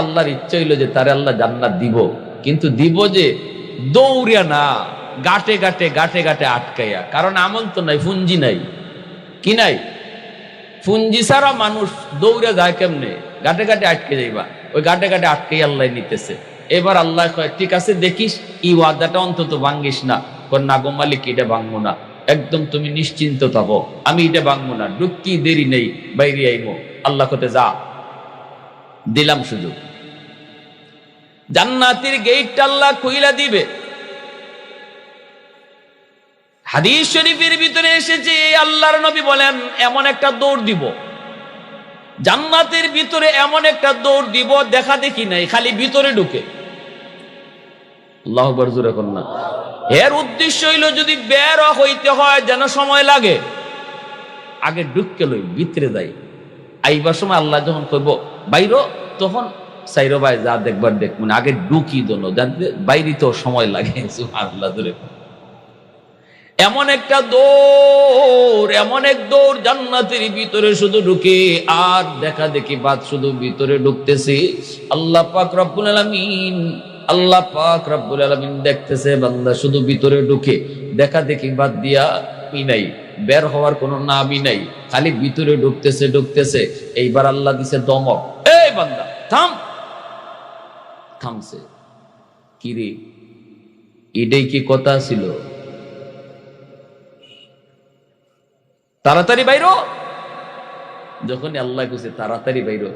আল্লাহর ইচ্ছা হইল যে তারে আল্লাহ জান্নাত দিব, কিন্তু দিব যে দৌড়িয়া না, গাটে গাটে গাটে গাটে আটকাইয়া। কারণ আমল তো নাই, পুঞ্জি নাই, কি নাই, পুঞ্জি ছাড়া মানুষ দৌড়ে যায় কেমনে? গাটে গাটে আটকে যাইবা, ওই গাটে গাটে আটকাই আল্লাহ নিতেছে। এবার আল্লাহ কয় ঠিক আছে, দেখিস এই ওয়াদাটা অন্তত ভাঙ্গিস না। না গো মালিক, এটা ভাঙবো না, একদম তুমি নিশ্চিন্ত থাকো, আমি এটা ভাঙবো না, ঢুকি দেরি নেই, বাইরে আইমো। আল্লাহ কতে যা, দিলাম সুযোগ। জান্নাতের গেটটা আল্লাহ খুইলা দিবে। হাদিস শরীফের ভিতরে এসেছে, আল্লাহর নবী বলেন এমন একটা দৌড় দিব জান্নাতের ভিতরে, এমন একটা দৌড় দিব দেখা দেখি নাই, খালি ভিতরে ঢুকে। আল্লাহু আকবার জোরে কোন না। এর উদ্দেশ্য হইল যদি বের হইতে হয় যেন সময় লাগে, আগে ঢুকে লই, ভিতরে যাই। আইবার সময় আল্লাহ যখন কইব বাইরো, তখন সাইরো ভাই যা দেখবার দেখ, মানে আগে ঢুকি দোনো, জানতে বাইরে তো সময় লাগে। সুবহানাল্লাহ জোরে। এমন একটা দৌড়, এমন এক দৌড় জান্নাতের ভিতরে শুধু ঢুকে আর দেখা দেখি বাদ শুধু ভিতরে ঢুকতেছে। আল্লাহ পাক রব্বুল আলামিন, আল্লাহ পাক রব্বুল আলামিন দেখতেছে বান্দা শুধু ভিতরে ঢুকে, দেখা দেখি বাদ দিয়া নাই, বের হওয়ার কোনো নামই নাই, খালি ভিতরে ঢুকতেছে ঢুকতেছে। এইবার আল্লাহ দিছে দমক, এই বান্দা থাম। থামছে। কি রে, এটাই কি কথা ছিল? তাড়াতাড়ি বাইরো। যখন আল্লাহ কইছে তাড়াতাড়ি বাইরো,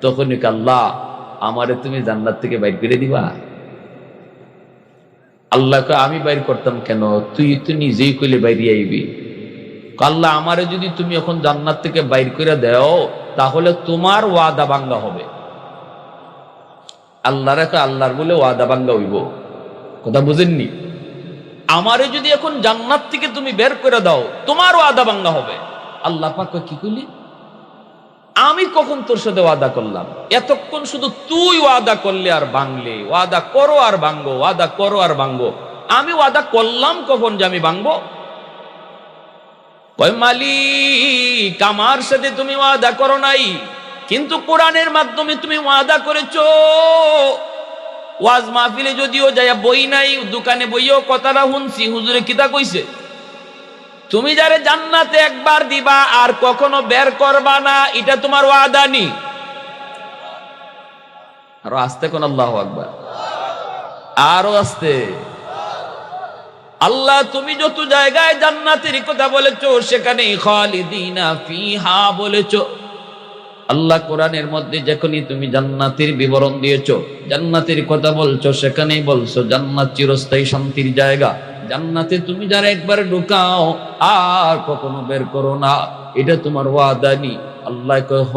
তখন আল্লাহ আমারে তুমি জান্নাত থেকে বাইর করে দিবা? আল্লাহকে আমি বাইর করতাম কেন? তুই তো নিজেই কইলে বাইরে আইবি। আল্লাহ আমারে যদি তুমি এখন জান্নাত থেকে বাইর করে দাও, তাহলে তোমার ওয়াদা ভাঙ্গা হবে। আল্লাহর আল্লাহর বলে ওয়াদা ভাঙ্গা হইব, কথা বুঝেননি? আমারে যদি এখন জান্নাত থেকে তুমি বের করে দাও, তোমার ওয়াদা ভাঙ্গা হবে। আল্লাহ পাক কি কইলি? আমি কখন তোর সাথে ওয়াদা করলাম? এতক্ষণ শুধু তুই ওয়াদা করলে আর ভাঙলে, ওয়াদা করো আর ভাঙ্গো, ওয়াদা করো আর ভাঙ্গো। আমি ওয়াদা করলাম কখন যে আমি ভাঙবো? কয় মালিক, আমার সাথে তুমি ওয়াদা করো নাই, কিন্তু কোরআনের মাধ্যমে তুমি ওয়াদা করেছো। ওয়াজ মাহফিলে যদিও যাইয়া বই নাই, দোকানে বইও কথাটা শুনছি, হুজুরে কিতা কইছে, তুমি যারে জান্নাতে একবার দিবা আর কখনো বের করবা না, এটা তোমার ওয়াদা নি। আরো আস্তে কোন আল্লাহু আকবার, আরো আস্তে। আল্লাহ তুমি যত জায়গায় জান্নাতের কথা বলেছো, সেখানে খালিদিনা ফিহা বলেছো। আল্লাহ কোরআনের মধ্যে যখনই তুমি জান্নাতের বিবরণ দিয়েছো, জান্নাতের কথা বলছো, সেখানেই বলছো জান্নাত চিরস্থায়ী শান্তির জায়গা। জান্নাতে তুমি যারা একবার ঢুকাও আর কখনো বের করো না, এটা তোমার ওয়াদা নি। আল্লাহ কয় হ,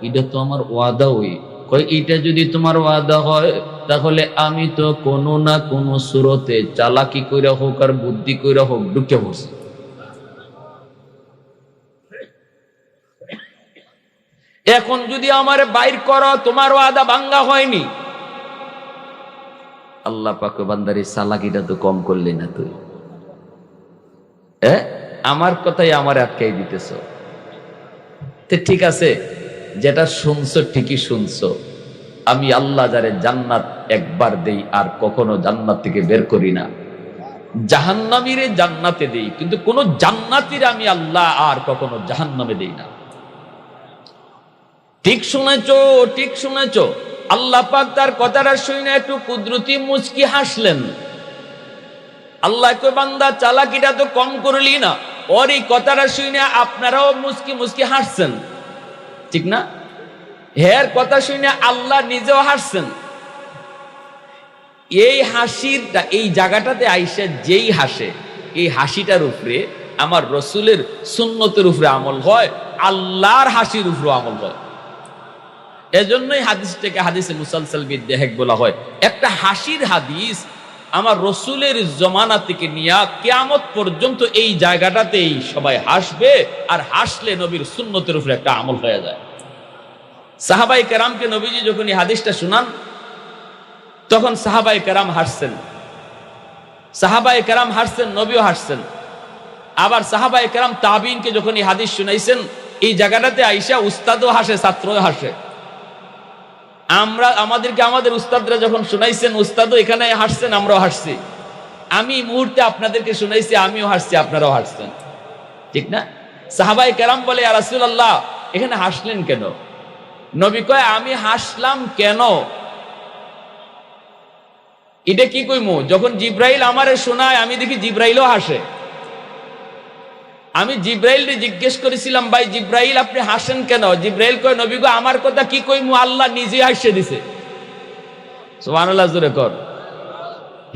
এটা তো আমার ওয়াদা। ওই কয় এটা যদি তোমার ওয়াদা হয়, তাহলে আমি তো কোনো না কোনো সুরতে চালাকি কইরা হোক আর বুদ্ধি কইরা হোক ঢুকে পড়ছি। এখন যদি আমার বাইর করো, তোমার ওয়াদা ভাঙ্গা হয়নি। আল্লাহ পাক বান্দারে চালাকিটা তো কম করলি না তুই? আমার কথাই আমার আটকাই দিতেছ। ঠিক আছে, যেটা শুনছো ঠিকই শুনছো। আমি আল্লাহ যারে জান্নাত একবার দেই আর কখনো জান্নাত থেকে বের করি না। জাহান্নামীরে জান্নাতে দেই, কিন্তু কোন জান্নাতীর আমি আল্লাহ আর কখনো জাহান্নামে দেই না। ঠিক শুনেছো, ঠিক শুনেছো। আল্লাহ পাক তার কথাটা শুনে একটু কুদরতি মুচকি হাসলেন। আল্লাহ কই বান্দা চালাকিটা তো কম করলি না। ওর এই কথাটা শুনে আপনারাও মুচকি মুচকি হাসছেন, ঠিক না? হের কথা শুনে আল্লাহ নিজেও হাসছেন। এই হাসিটা, এই জায়গাটাতে আইসা যেই হাসে, এই হাসিটার উপরে আমার রসুলের সুন্নতের উপরে আমল হয়, আল্লাহর হাসির উপরে আমল হয়। এজন্যই হাদিসটাকে হাদিসে মুসালসাল বিদ্যাহেক বলা হয়। একটা হাসির হাদিস আমার রসুলের জমানা থেকে নিয়ে কিয়ামত পর্যন্ত এই জায়গাটাতেই সবাই হাসবে, আর হাসলে নবীর সুন্নতের উপরে একটা আমল হয়ে যায়। সাহাবাই কেরামকে নবীজি যখন এই হাদিসটা শুনান, তখন সাহাবাই কেরাম হাসছেন, সাহাবাই কেরাম হাসছেন, নবীও হাসছেন। আবার সাহাবাই কেরাম তাবিনকে যখন এই হাদিস শুনাইছেন, এই জায়গাটাতে আইসা উস্তাদও হাসে, ছাত্রও হাসে। আমরা আমাদেরকে আমাদের উস্তাদরা যখন শুনাইছেন, উস্তাদও এখানে হাসছেন, আমরাও হাসছি। আমি মুহূর্তে আপনাদেরকে শুনাইছি, আমিও হাসছি, আপনারাও হাসছেন, ঠিক না? সাহাবায়ে কেরাম বলে, ইয়া রাসূলুল্লাহ এখানে হাসলেন কেন? নবী কয়, আমি হাসলাম কেন এটা কি কইমু? যখন জিব্রাইল আমারে শোনায় আমি দেখি জিব্রাইলও হাসে। আমি জিব্রাইলকে জিজ্ঞেস করেছিলাম, ভাই জিব্রাইল আপনি হাসেন কেন? জিব্রাইল কয়, নবী গো আমার কথা কি কইমু, আল্লাহ নিজে হাসিয়ে দিছে। সুবহানাল্লাহ, জোরে কর।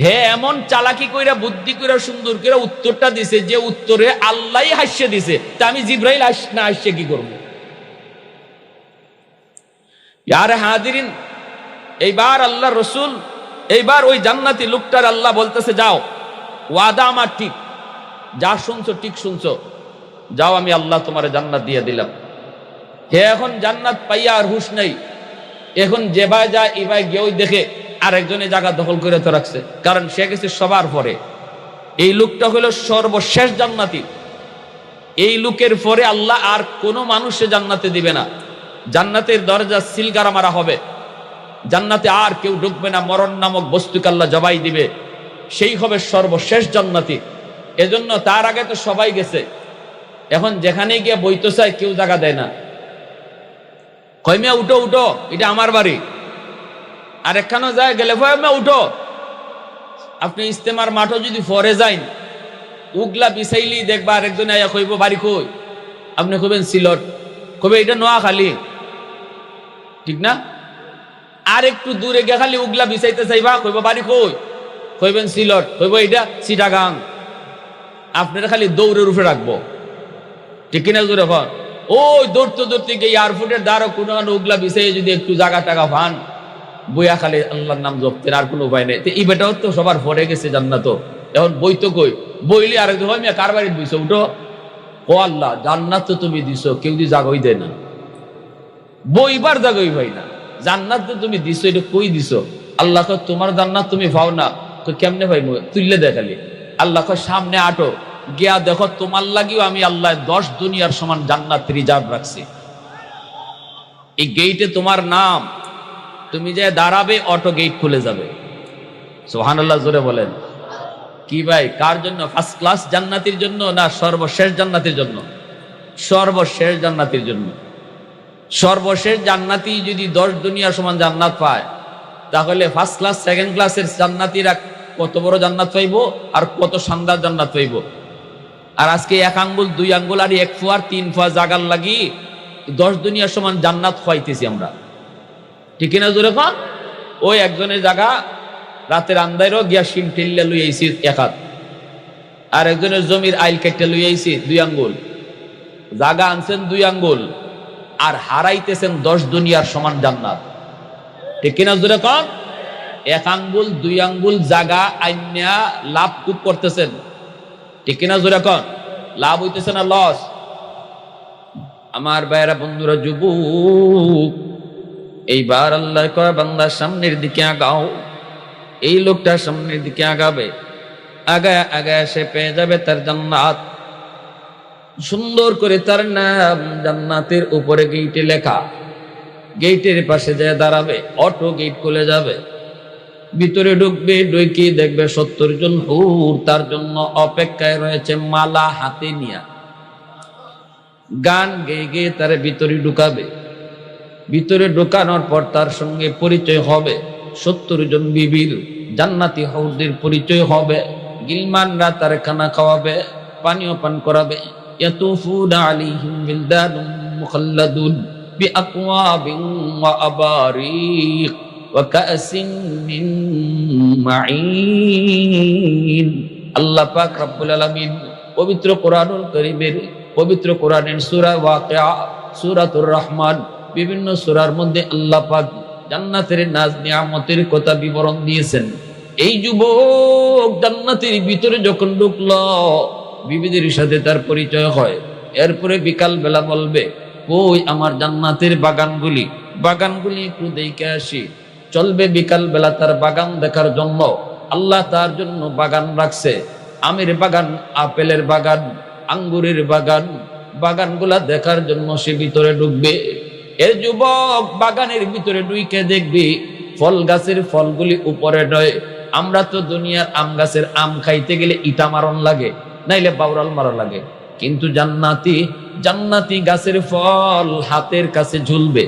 হে এমন চালাকি কইরা বুদ্ধি কইরা সুন্দর করে উত্তরটা দিছে যে উত্তরে আল্লাহই হাসিয়ে দিছে, তা আমি জিব্রাইল না হাসিয়ে কি করব? ইয়ারে হাজিরিন, এইবার আল্লাহ রসুল, এইবার ওই জান্নাতি লোকটার আল্লাহ বলতেছে, যাও, ওয়াদা আমার ঠিক, যা শুনছো ঠিক শুনছো, যাও আমি আল্লাহ তোমার জান্নাত দিয়ে দিলাম। হে এখন জান্নাত পাইয়া আর হুশ নেই। এখন যে ভাই যায় এই ভাই গিয়ে দেখে আরেকজনে জায়গা দখল করে তো রাখছে, কারণ সে গেছে সবার পরে। এই লোকটা হলো সর্বশেষ জান্নাতি। এই লোকের পরে আল্লাহ আর কোনো মানুষে জান্নাতে দিবে না। জান্নাতের দরজা সিলগারা মারা হবে, জান্নাতে আর কেউ ঢুকবে না। মরণ নামক বস্তুকে আল্লাহ জবাই দিবে, সেই হবে সর্বশেষ জান্নাতি। এজন্য তার আগে তো সবাই গেছে, এখন যেখানে গিয়ে বইতে চায় কেউ জায়গা দেয় না। কইমিয়া উঠো উঠো, এটা আমার বাড়ি। আর একখানো যায় গেলে ভয়মিয়া উঠো। আপনি ইস্তেমার মাঠও যদি ফরে যাইন, উগলা বিছাইলি দেখবা আরেকজনে আয়া কইব বাড়ি কই? আপনি কইবেন সিলট, কইবে এটা নোয়াখালী, ঠিক না? আর একটু দূরে গিয়ে খালি উগলা বিছাইতে চাইবা, কইব বাড়ি কই? কইবেন সিলট, কইব এটা চিটাগাং। আপনারা খালি দৌড়ের উপরে রাখবো, ঠিক কিনা? জোরে কর। ওই দৌড়তে দৌড়তে গিয়ে এয়ারপোর্টের দ্বারা কোনো উগলা বিছাইয়ে যদি একটু জায়গা টাকা পান, বইয়া খালি আল্লাহর নাম জপতেন, আর কোনো উপায় নেই। এই বেটাও তো সবার পরে গেছে জান্নাত, এখন বই তো কই? বইলি আরেকজন হয় মিয়া কার বাড়িতে বইছো, উঠো। ও আল্লাহ, জান্নাত তো তুমি দিছো, কেউ যদি জাগই দেয় না, বইবার জাগই ভাই না। জান্নাত তো তুমি দিছো, এটা কই দিছো? আল্লাহ কয় তোমার জান্নাত তুমি পাও না। কেমনে ভাই? তুললে দেখালি। আল্লাহ কয় সামনে আটো, গিয়া দেখো তোমার লাগিও আমি আল্লাহ 10 দুনিয়ার সমান জান্নাত রিজার্ভ রাখছি। এই গেইটে তোমার নাম, তুমি যে দাঁড়াবে অটো গেট খুলে যাবে। সুবহানাল্লাহ, জোরে বলেন। কি ভাই, কার জন্য? ফার্স্ট ক্লাস জান্নাতির জন্য না সর্বশেষ জান্নাতির জন্য? সর্বশেষ জান্নাতির জন্য। সর্বশেষ জান্নাতি যদি 10 দুনিয়ার সমান জান্নাত পায়, তাহলে ফার্স্ট ক্লাস সেকেন্ড ক্লাসের জান্নাতিরা কত বড় জান্নাত পাইব, আর কত শানদার জান্নাত পাইব। আর আজকে 1 আঙ্গুল 2 আঙ্গুল আর 1 ফুয়া 3 ফুয়া জাগার লাগি 10 দুনিয়ার সমান জান্নাত খাইতেছি আমরা, ঠিক না? জোরে কন। ওই একজনের জায়গা রাতের আন্দাইরও গিয়া শিম ঠেললে লই আইছি 1 হাত, আর একজনের জমির আইল কেটে লই আইছি 2 আঙ্গুল। জায়গা আনছেন 2 আঙ্গুল, আর হারাইতেছেন 10 দুনিয়ার সমান জান্নাত, ঠিক কিনা? জোরে কন। 1 আঙ্গুল 2 আঙ্গুল জায়গা আইনা লাভ খুব করতেছেন, ঠিক কিনা? জোরে কন। লাভ হইতেছে না লস? আমার ভাইরা, বন্ধুরা, যুবক, এইবার আল্লাহ কয় বান্দা সামনের দিকে আগাও। এই লোকটা সামনের দিকে আগাবে, আগায় আগায় সে পেয়ে যাবে তার জান্নাত। সুন্দর করে তার নাম জান্নাতের উপরে গেইটে লেখা। গেইটের পাশে যায় দাঁড়াবে, অটো গেট খুলে যাবে, ভিতরে ঢুকবে, ঢুকে দেখবে 70 জন হুর তার জন্য অপেক্ষায় রয়েছে, মালা হাতে নিয়া। গান গেয়ে গেয়ে তার ভিতরে ঢুকাবে। ভিতরে ঢুকানোর পর তার সঙ্গে পরিচয় হবে 70 জন বিবির, জান্নাতি হৌরদের পরিচয় হবে। গিলমানরা তার খানা খাওয়াবে, পানীয় পান করাবে। ইয়াতুফুনা আলাইহিম বিলদানুম মুখাল্লাদুন বিআকওয়াবিন ওয়া আবারিক ওয়া কাসিন মিন মাঈন। আল্লাহ পাক রব্বুল আলামিন পবিত্র কোরআনুল কারীমের, পবিত্র কোরআনের সূরা ওয়াকিয়া, সূরাতুর রহমান, বিভিন্ন সূরার মধ্যে আল্লাহ পাক জান্নাতের নাজ নিয়ামতের কথা বিবরণ দিয়েছেন। এই যুবক জান্নাতের ভিতরে যখন ঢুকলো, বিবিদের সাথে তার পরিচয় হয়। এরপরে বিকাল বেলা বলবে, কই আমার জান্নাতের বাগানগুলি, বাগানগুলি একটু দেখে আসি। চলবে বিকাল বেলা তার বাগান দেখার জন্য। আল্লাহ তার জন্য বাগান রাখছে, আমের বাগান, আপেলের বাগান, আঙ্গুরের বাগান। বাগানগুলা দেখার জন্য সে ভিতরে ঢুকবে। এর যুবক বাগানের ভিতরে ঢুকে দেখবি ফল গাছের ফলগুলি উপরে নয়। আমরা তো দুনিয়ার আম গাছের আম খাইতে গেলে ইটা মারণ লাগে, নাইলে বাউরাল মারা লাগে, কিন্তু জান্নাতি গাছের ফল হাতের কাছে ঝুলবে।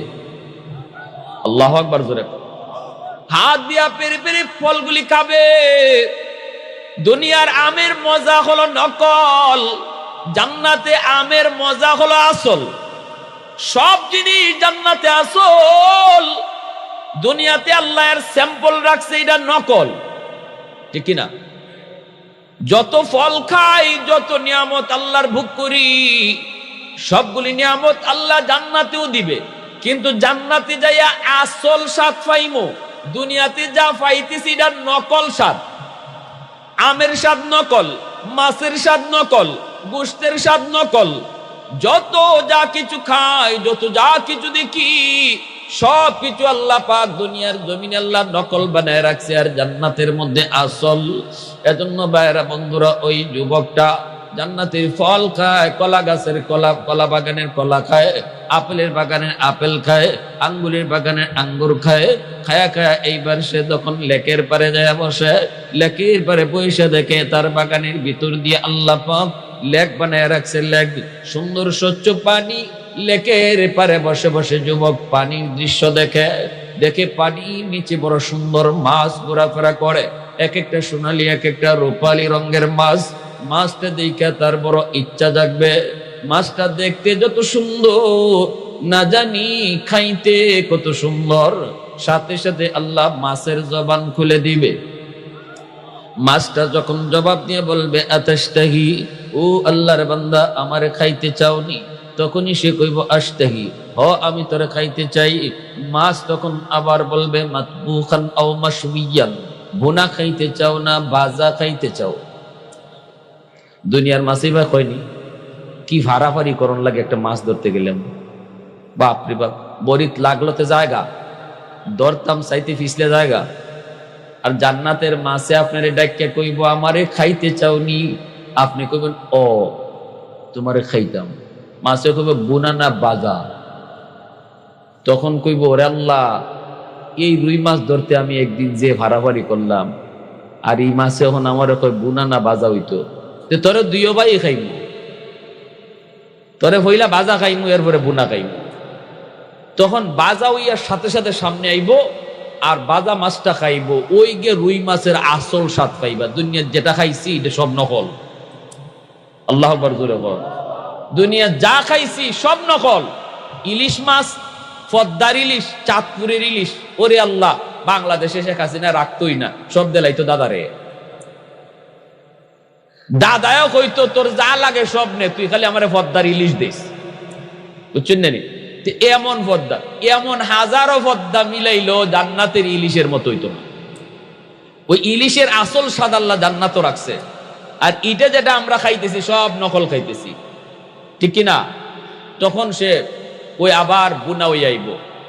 আল্লাহু আকবার জোরে। হাত দিয়া পেরে পেরে ফলগুলি খাবে। দুনিয়ার আমের মজা হলো নকল, জান্নাতে আমের মজা হলো আসল। সব জিনিস জান্নাতে আসল, দুনিয়াতে আল্লাহ এর স্যাম্পল রাখছে, এটা নকল, ঠিক কিনা? যত ফল খাই, যত নিয়ামত আল্লাহর ভোগ করি, সবগুলি নিয়ামত আল্লাহ জান্নাতেও দিবে, কিন্তু জান্নাতে যাইয়া আসল স্বাদ পাইমো। দুনিয়াতে যা পাইতেছি এটা নকল স্বাদ। আমের স্বাদ নকল, মাছের স্বাদ নকল, গোশতের স্বাদ নকল। যত যা কিছু খাই, যত যা কিছু দেখি, সব কিছু আল্লাহ পাক দুনিয়ার জমিনে আল্লাহ নকল বানায় রাখছে, আর জান্নাতের মধ্যে আসল। এজন্য ভাইরা বন্ধুরা, ওই যুবকটা জান্নাতের ফল খায়, কলা গাছের কলা বাগানের কলা খায়, আপেলের বাগানের আপেল খায়, আঙ্গুরের বাগানের আঙ্গুর খায়। খায়া এইবার সে যখন লেকের পারে যায় বসে, লেকের পারে বসে দেখে তার বাগানের ভিতর দিয়ে আল্লাহ পাক লেক বানায় রাখছে। লেক, সুন্দর স্বচ্ছ পানি। লেকের পারে বসে বসে যুবক পানির দৃশ্য দেখে পানির নিচে বড় সুন্দর মাছ ঘোরাফেরা করে, এক একটা সোনালী, এক একটা রূপালী রঙের মাছ। মাছটা দেখে তার বড় ইচ্ছা জাগবে। মাছটা দেখতে যত সুন্দর, না জানি খাইতে কত সুন্দর। সাথে সাথে আল্লাহ মাছের জবান খুলে দিবে। মাছটা যখন জবাব দিয়ে বলবে আতাশতাহি, ও আল্লাহর বান্দা, আমারে খাইতে চাওনি? তখনই সে কইব আশতাহি, হ আমি তোরে খাইতে চাই। মাছ তখন আবার বলবে মাতবুখান আও মাশউইয়ান, ভুনা খাইতে চাও না ভাজা খাইতে চাও? দুনিয়ার মাছই বা কয়নি, কি ভাড়াফাড়ি করণ লাগে একটা মাছ ধরতে গেলাম, বাপরে বাপ। বরিত লাগলোতে জায়গা, দরতাম চাইতে ফিসলে জায়গা। আর জান্নাতের মাছে আপনার ডাক্কে কইব আমারে খাইতে চাওনি, আপনি কইবেন ও তোমারে খাইতাম। মাছে কইবে বুনা না বাজা, তখন কইব ওরে আল্লাহ, এই রুই মাছ ধরতে আমি একদিন যে ভাড়াভাড়ি করলাম, আর এই মাছে এখন আমার কই বুনা না বাজা হইতো, তোরে দুইও ভাই খাইমু, তোরে হইলা বাজা খাইমু, এরপরে বুনা খাইমু। তখন বাজা হইয়ার সাথে সাথে সামনে আইব, আর বাজা মাছটা খাইব, ওই গে রুই মাছের আসল স্বাদ পাইবা। দুনিয়ার যেটা খাইছি এটা সব নকল। আল্লাহ আকবার জোরে বল। দুনিয়া যা খাইছি সব নকল। ইলিশ মাছ, পদ্মার ইলিশ, চাঁদপুরের ইলিশ, ওরে আল্লাহ, বাংলাদেশে শেখ হাসিনা রাখতোই না, সব দেলাইতো দাদারে। দাদাও কইতো তোর যা লাগে সব নে, তুই খালি আমারে পদ্মার ইলিশ দিস, বুঝছেন না? এমন পদ্মা, এমন হাজারো পদ্মা মিলাইলো জান্নাতের ইলিশের মতো হইতো না। ওই ইলিশের আসল স্বাদ আল্লাহ জান্নাতও রাখছে, আর এটা যেটা আমরা খাইতেছি সব নকল খাইতেছি, ঠিক কিনা? তখন সে ওই আবার বুনা হয়ে আইব।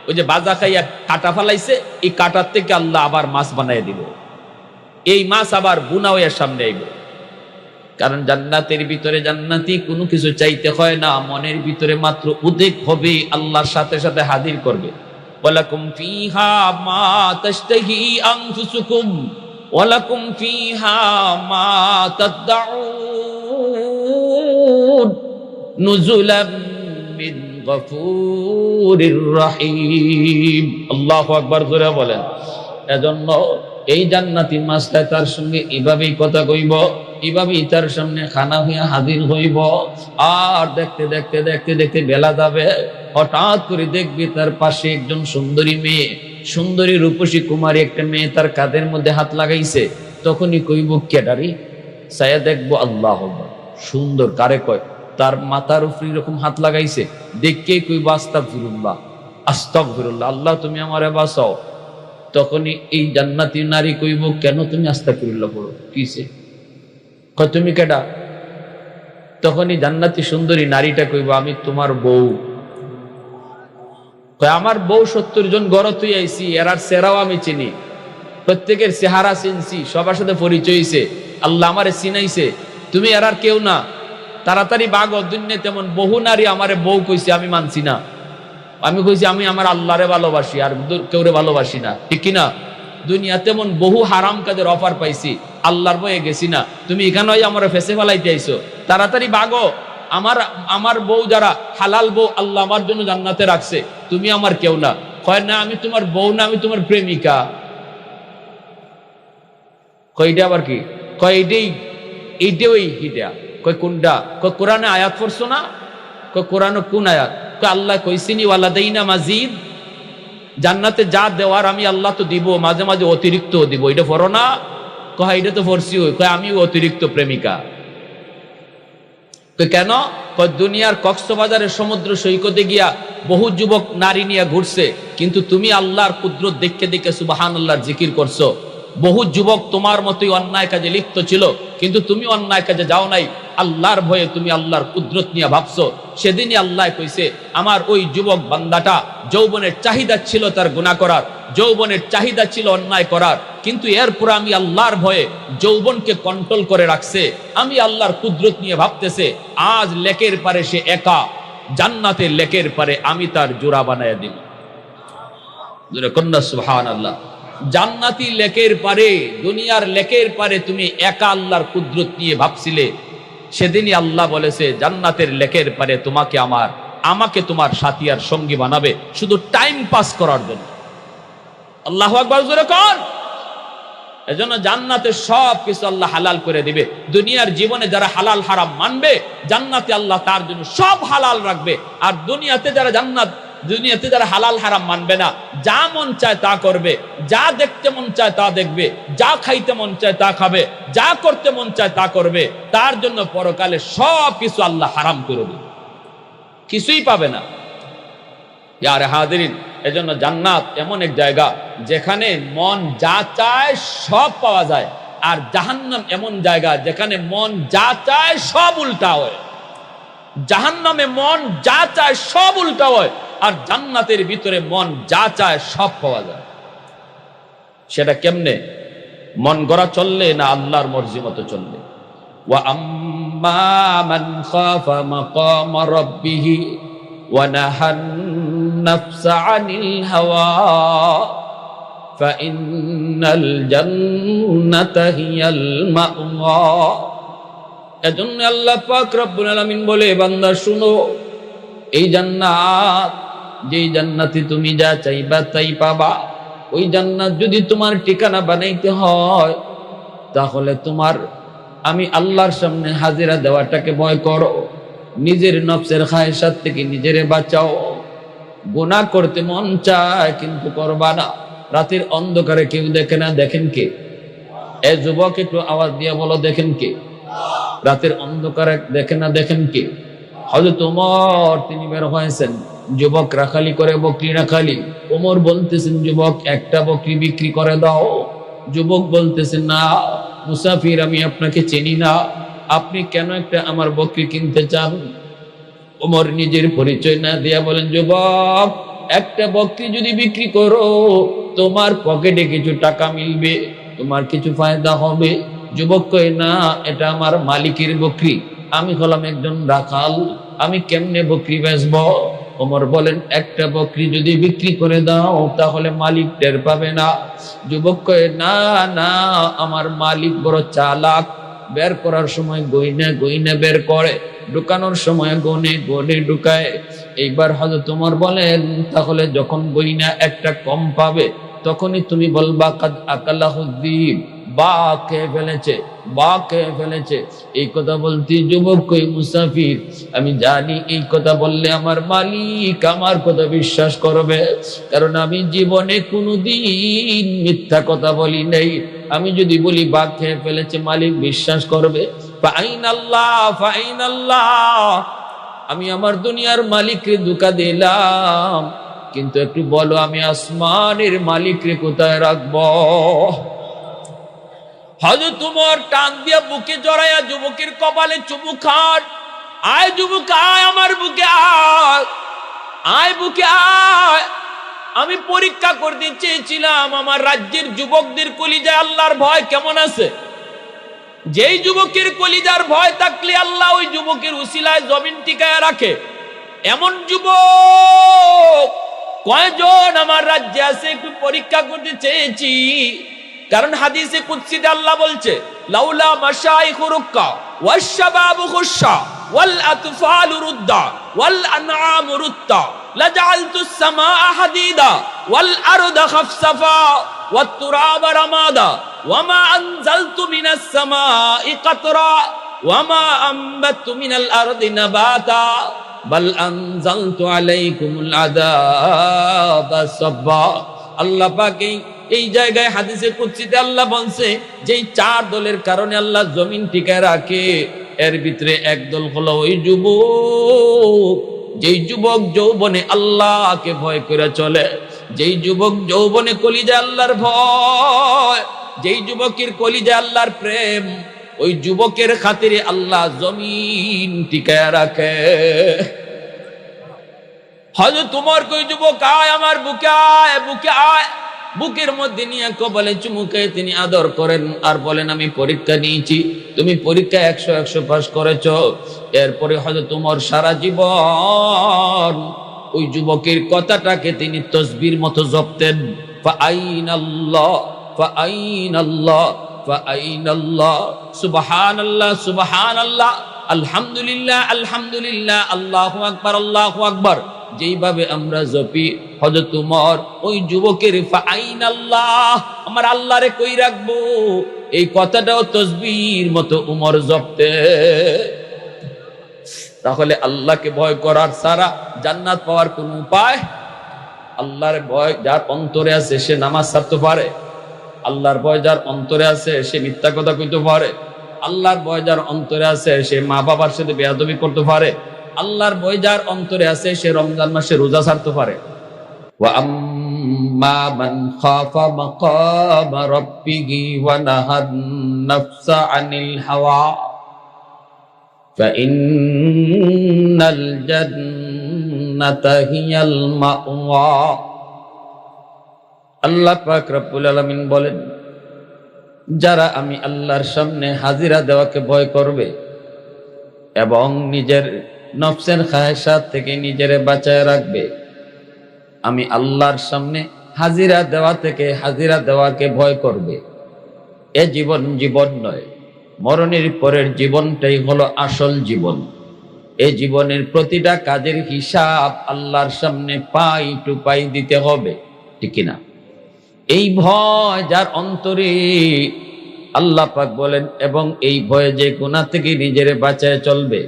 ওই যে বাজা খাইয়া কাটা ফালাইছে, এই কাটার থেকে আল্লাহ আবার মাছ বানাই দিব। এই মাছ আবার বুনা হইয়া সামনে আইব। কারণ জান্নাতের ভিতরে জান্নাতি কোনো কিছু চাইতে হয় না, মনের ভিতরে মাত্র উদ্বেগ হবে, আল্লাহর সাথে সাথে হাজির করবে। ওয়ালাকুম ফিহা মা তাশতাহি আনফুসুকুম ওয়ালাকুম ফিহা মা তাদউন নুজুলাম মিন গফুরির রহিম। আল্লাহু আকবার জোরে বলেন। এজন্য এই জান্নাতি মাছটা তার সঙ্গে এভাবেই কথা কইব, এভাবেই তার সামনে খানা হইয়া হাজির হইব। আর দেখতে দেখতে দেখতে দেখতে বেলা যাবে, হঠাৎ করে দেখবি তার পাশে একজন সুন্দরী মেয়ে, সুন্দরী রূপসী কুমারী একটা মেয়ে তার কাঁধের মধ্যে হাত লাগাইছে। তখনই কইব কেডারি? ছায়া দেখবো আল্লাহ সুন্দর, কারে কয়? তার মাথার উপরে এরকম হাত লাগাইছে, দেখকেই কইব আস্তাগফিরুল্লাহ আস্তাগফিরুল্লাহ, আল্লাহ তুমি আমারে বাঁচাও। তখনই এই জান্নাতি নারী কইব কেন তুমি আস্তাগফিরুল্লাহ পড়ো, কিসে? কয় তুমি কেডা? তখনই জান্নাতি সুন্দরী নারীটা কইব আমি তোমার বউ। কয় আমার বউ 70 জন গড় তুই আইছি, এরার চেহারাও আমি চিনি, প্রত্যেকের চেহারা চিনছি, সবার সাথে পরিচয় হইছে, আল্লাহ আমারে চিনাইছে, তুমি এরার কেউ না, তাড়াতাড়ি বাগো। দুনিয়া তেমন বহু নারী আমারে বউ কইছে, আমি মানছি না। আমি কইছি আমি আমার আল্লাহরে ভালোবাসি আর কেউরে ভালোবাসি না, ঠিক কিনা? দুনিয়াতে এমন বহু হারাম কাজের অফার পাইছি, আল্লাহর ভয়ে গেছি না। তুমি এখানে আমার ফেসে ফেলাইতে আইছো, তাড়াতাড়ি ভাগো। আমার বউ যারা হালাল বউ আল্লাহ আমার জন্য জান্নাতে রাখছে, তুমি আমার কেউ না। কয় না আমি তোমার বউ না, আমি তোমার প্রেমিকা। কয়টা আবার কি কয় এইটা ওই হিটা কয় কোনটা? কয় কোরআনে আয়াত পড়ছো না? কয় কোরআনে কোন আয়াত? কয় আল্লাহ কইছিনি ওয়ালাদাইনা মাজিদ, জান্নাতে যা দেওয়ার আমি আল্লাহ তো দিব, মাঝে মাঝে অতিরিক্ত দিব, এটা পড়ো না? কয় এটা তো পড়ছি। কয় আমি অতিরিক্ত প্রেমিকা। কেন? দুনিয়ার কক্সবাজারের সমুদ্র সৈকতে গিয়া বহু যুবক নারী নিয়ে ঘুরছে, কিন্তু তুমি আল্লাহর কুদরত দেখে দেখে সুবহানাল্লাহর জিকির করছো। বহু যুবক তোমার মতোই অন্যায় কাজে লিপ্ত ছিল, কিন্তু তুমি অন্যায় কাজে যাও নাই, আল্লাহর ভয়ে তুমি আল্লাহর কুদরত নিয়ে ভাবছো। সেদিনই আল্লাহ কইছে আমার ওই যুবক বান্দাটা যৌবনের চাহিদা ছিল তার গুনাহ করার, যৌবনের চাহিদা ছিল অন্যায় করার, কিন্তু এরপর আমি আল্লাহর ভয়ে যৌবনকে কন্ট্রোল করে রাখছে। আমি আল্লাহর কুদরত নিয়ে ভাবতেছে আজ লেকের পারে সে একা, জান্নাতের লেকের পারে আমি তার জোড়া বানায় দিব। কন্যা সুবহানাল্লাহ। জান্নাতি লেকের পারে, দুনিয়ার লেকের পারে তুমি একা আল্লাহর কুদরত নিয়ে ভাবছিলে, সেদিনই আল্লাহ বলেছে জান্নাতের লেকের পারে তোমাকে আমাকে তোমার সাথী আর সঙ্গী বানাবে, শুধু টাইম পাস করার জন্য। আল্লাহু আকবার জোরে কোন। এজন্য জান্নাতে সব কিছু আল্লাহ হালাল করে দিবে। দুনিয়ার জীবনে যারা হালাল হারাম মানবে, জান্নাতে আল্লাহ তার জন্য সব হালাল রাখবে। আর দুনিয়াতে যারা হালাল হারাম মানবে না, যা মন চায় তা করবে, যা দেখতে মন চায় তা দেখবে, যা খাইতে মন চায় তা খাবে, যা করতে মন চায় তা করবে, তার জন্য পরকালে সব কিছু আল্লাহ হারাম করে দিবে, কিছুই পাবে না। ইয়ারে হাজিরিন, এজন্য জান্নাত এমন এক জায়গা যেখানে মন যা চায় সব পাওয়া যায়, আর জাহান্নাম এমন জায়গা যেখানে মন যা চায় সব উল্টা হয়। জাহান্নামে মন যা চায় সব উল্টা হয়, আর জান্নাতের ভিতরে মন যা চায় সব পাওয়া যায়। সেটা কেমনে? মন গড়া চললে না আল্লাহর মর্জি মতো চললে। ওয়া আম্মা মান খাফা মাকাম রাব্বিহি ওয়া নাহান নাফসা আনিল হাওয়া ফাইন্নাল জান্নাতা হিয়াল মাওয়া। এজন্য আল্লাহ পাক রব্বুল আলামিন বলে, বান্দা শুনো, এই জান্নাত, যেই জান্নাতে তুমি যা চাইবা তাই পাবা, ওই জান্নাত যদি তোমার ঠিকানা বানাইতে হয়, তাহলে তোমার আমি আল্লাহর সামনে হাজিরা দেওয়াটাকে ভয় করো, নিজের নফসের খায়েশাত থেকে নিজেরে বাঁচাও। গুনাহ করতে মন চায় কিন্তু করবা না। রাতের অন্ধকারে কেউ দেখে না, দেখেন কে? এ যুবক একটু আওয়াজ দিয়ে বলো, দেখেন কে? রাতের অন্ধকারে দেখে না, দেখেন কে? হযরত ওমর তিনি বের হয়েছেন, যুবক রাখালি করে, বকরি রাখালি। ওমর বলতেছেন, যুবক একটা বকরি বিক্রি করে দাও। যুবক বলতেছেন, না মুসাফির, আমি আপনাকে চিনি না, আপনি কেন একটা আমার বকরি কিনতে চান? ওমর নিজের পরিচয় না দিয়া বলেন, যুবক একটা বকরি যদি বিক্রি করো, তোমার পকেটে কিছু টাকা মিলবে, তোমার কিছু ফায়দা হবে। যুবক কয়, না এটা আমার মালিকের বকরি, আমি হলাম একজন রাখাল, আমি কেমনে বকরি বেচবো? ওমর বলেন, একটা বকরি যদি বিক্রি করে দাও তাহলে মালিক টের পাবে না। যুবক কয়, না না, আমার মালিক বড় চালাক, বের করার সময় গইনা গইনা বের করে, ঢুকানোর সময় গনে গনে ঢুকায়। এইবার হযরত ওমর বলেন, তাহলে যখন গইনা একটা কম পাবে তখনই তুমি বলবা কাদ আকালাহুদ্দিব, বা খেয়ে ফেলেছে, বা খেয়ে ফেলেছে। এই কথা বলতে যুবক কই, মুসাফির আমি জানি এই কথা বললে আমার মালিক আমার কথা বিশ্বাস করবে, কারণ আমি জীবনে কোনোদিন মিথ্যা কথা বলি নাই। আমি যদি বলি বাঘ খেয়ে ফেলেছে, মালিক বিশ্বাস করবে। ফাইনাল্লাহ ফাইনাল্লাহ, আমি আমার দুনিয়ার মালিককে ধোঁকা দিলাম, কিন্তু একটু বলো আমি আসমানের মালিককে কোথায় রাখবো? হযরত ওমর টান দিয়া বুকে জড়াইয়া যুবকের কপালে চুমু খান। আয় যুবক আয়, আমার বুকে আয়, আয় বুকে আয়। আমি পরীক্ষা করতে চেয়েছিলাম আমার রাজ্যের যুবকদের কলিজায় আল্লাহর ভয় কেমন আছে। যেই যুবকের কলিজার ভয় থাকলে আল্লাহ ওই যুবকের উসিলায় জমিন টিকায় রাখে। এমন যুবক কয়জন আমার রাজ্যে আছে একটু পরীক্ষা করতে চেয়েছি। কারণ হাদিসে কুদসিতে আল্লাহ বলছে, লাউলা মাশাইখু রুক্কা ওয়াশ-শাবাবু খুশশা ওয়াল আতফালু রুদ্দা ওয়াল আনআমু রুত্তা লাজআলতুস সামাআ হাদিদা ওয়াল আরদা খাফসাফা ওয়াত তুরাবা রামাদা ওয়ামা আনজালতু মিনাস সামাই কাতরা ওয়ামা আমবাতু মিনাল আরদি নাবাতা বাল আনজালতু আলাইকুমুল আযাবা সাব্বা। আল্লাহ পাক এই জায়গায় হাদিসে কুদসিতে আল্লাহ বলছে যে চার দলের কারণে আল্লাহ জমিন টিকায় রাখে, এর ভিতরে এক দল হলো ওই যুবক, যেই যুবক যৌবনে আল্লাহকে ভয় করে চলে, যেই যুবক যৌবনে কলিজা আল্লাহর ভয়, যেই যুবকের কলিজা আল্লাহর প্রেম, ওই যুবকের খাতিরে আল্লাহ জমিন টিকায় রাখে। হযরত উমর কই যুবক আয় আমার বুকে আয়, বুকে আয়, বুকের মধ্যে নিয়ে কপালে চুমুকে তিনি আদর করেন আর বলেন আমি পরীক্ষা নিয়েছি, তুমি পরীক্ষা 100 পাস করেছ। এরপরে হযরত উমর সারা জীবন ওই যুবকের কথাটাকে তিনি তসবির মতো জপতেন। ফাআইনাল্লাহ ফাআইনাল্লাহ ফাআইনাল্লাহ, সুবহানাল্লাহ সুবহানাল্লাহ, আলহামদুলিল্লাহ আলহামদুলিল্লাহ, আল্লাহু আকবার আল্লাহু আকবার। যেইভাবে আমরা জপি হযরত উমর ওই যুবকের ফাআইনাল্লাহ, আমার আল্লাহরে কই রাখবো, এই কথাটাও তসবির মতো উমর জপতে। তাহলে আল্লাহকে ভয় করার ছাড়া জান্নাত পাওয়ার কোন উপায়? আল্লাহর ভয় যার অন্তরে আছে সে নামাজ ছাড়তে পারে, আল্লাহর ভয় যার অন্তরে আছে সে মিথ্যা কথা কইতে পারে, আল্লাহর ভয় যার অন্তরে আছে সে মা বাবার সাথে বেয়াদবি করতে পারে, আল্লাহর ভয় যার অন্তরে আছে সে রমজান মাসে রোজা ছাড়তে পারে। ওয়া আম্মা মান খাফা মাকামা রাব্বিহি ওয়া নাহান নাফসা আনিল হাওয়া ফাইন্নাল জান্নাতা হিয়াল মাওয়া। আল্লাহ পাক রব্বুল আলামিন বলেন, যারা আমি আল্লাহর সামনে হাজিরা দেওয়াকে ভয় করবে এবং নিজের নফসের খায়সাত থেকে নিজেরে বাঁচায় রাখবে, আমি আল্লাহর সামনে হাজিরা দেওয়া থেকে হাজিরা দেওয়াকে ভয় করবে, এ জীবন জীবন নয়, মরণের পরের জীবনটাই হলো আসল জীবন। এই জীবনের প্রতিটা কাজের হিসাব আল্লাহর সামনে পাই টু পাই দিতে হবে, ঠিক না? এই ভয় যার অন্তরে, আল্লাহ পাক বলেন, এবং এই ভয়ে যে গুনাহ থেকে নিজেরে বাঁচায় চলবে,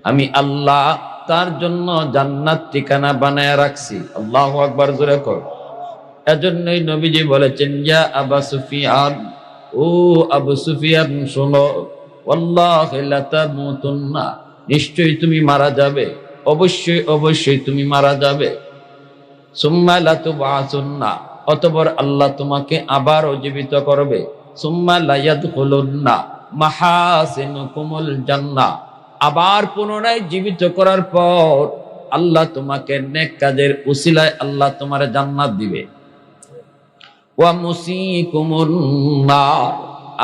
আমি আল্লাহ তার জন্য জান্নাত ঠিকানা বানায় রাখছি। আল্লাহু আকবার, জোরে কর। এজন্যই নবীজি বলেছেন, ইয়া আবা সুফিয়ান, ও আবু সুফিয়ান শোনো, ওয়াল্লাহি লা তামুতুন্না, নিশ্চয়ই তুমি মারা যাবে, অবশ্যই অবশ্যই তুমি মারা যাবে। সুম্মা লা তুবআসুন্না, অতঃপর আল্লাহ তোমাকে আবার জীবিত করবে। সুম্মা লা ইয়াদখুলুন্না মাহাসিনুকুমুল জান্নাহ, আবার পুনরায় জীবিত করার পর আল্লাহ তোমাকে নেক কাজের উসিলায় আল্লাহ তোমার জান্নাত দিবে। ওয়া মুসিকুমুন নার,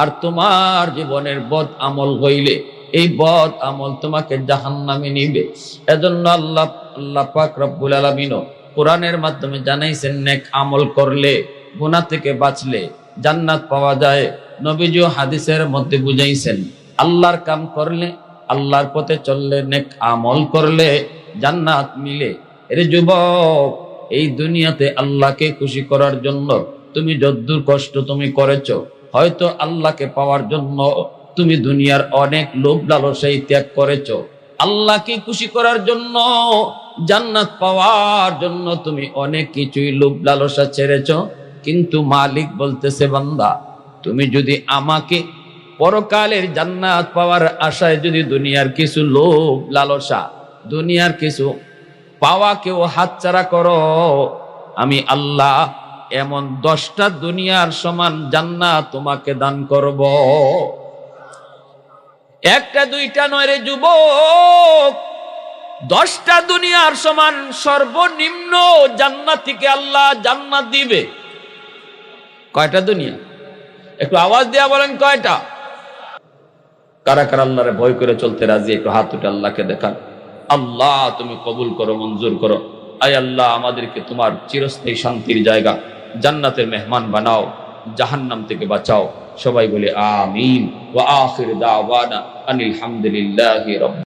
আর তোমার জীবনের বদ আমল হইলে এই বদ আমল তোমাকে জাহান্নামে নিবে। এজন্য আল্লাহ পাক রব্বুল আলামিন কোরআনের মাধ্যমে জানাইছেন, নেক আমল করলে, গুনাহ থেকে বাঁচলে জান্নাত পাওয়া যায়। নবীজি হাদিসের মধ্যে বুঝাইছেন, আল্লাহর কাম করলে, আল্লাহর পথে চললে, নেক আমল করলে জান্নাত মিলে। এর যুবক, এই দুনিয়াতে আল্লাহকে খুশি করার জন্য তুমি যদ্দূর কষ্ট তুমি করেছো, হয়তো আল্লাহকে পাওয়ার জন্য তুমি দুনিয়ার অনেক লোভ লালসাই ত্যাগ করেছো, আল্লাহকে খুশি করার জন্য, জান্নাত পাওয়ার জন্য তুমি অনেক কিছুই লোভ লালসা ছেড়েছো। কিন্তু মালিক বলতেছে, বান্দা, তুমি যদি আমাকে পরকালের জান্নাত পাওয়ার আশায় যদি দুনিয়ার কিছু লোভ লালসা, দুনিয়ার কিছু পাওয়াকেও হাতছাড়া করো, আমি আল্লাহ এমন 10টা দুনিয়ার সমান জান্নাত তোমাকে দান করব। একটা দুইটা নয় রে যুবক, 10টা দুনিয়ার সমান সর্বনিম্ন জান্নাত থেকে আল্লাহ জান্নাত দিবে। কয়টা দুনিয়া? একটু আওয়াজ দিয়া বলেন, কয়টা? কারা কারা আল্লাহরে ভয় করে চলতে রাজি? একটু হাত উঠে আল্লাহকে দেখান। আল্লাহ তুমি কবুল করো, মঞ্জুর করো। আয় আল্লাহ আমাদেরকে তোমার চিরস্থায়ী শান্তির জায়গা জান্নাতের মেহমান বানাও, জাহান্নাম থেকে বাঁচাও। সবাই বলে আমিন। ওয়া আখির দাওয়ানা আনিল হামদুলিল্লাহি রাব্বিল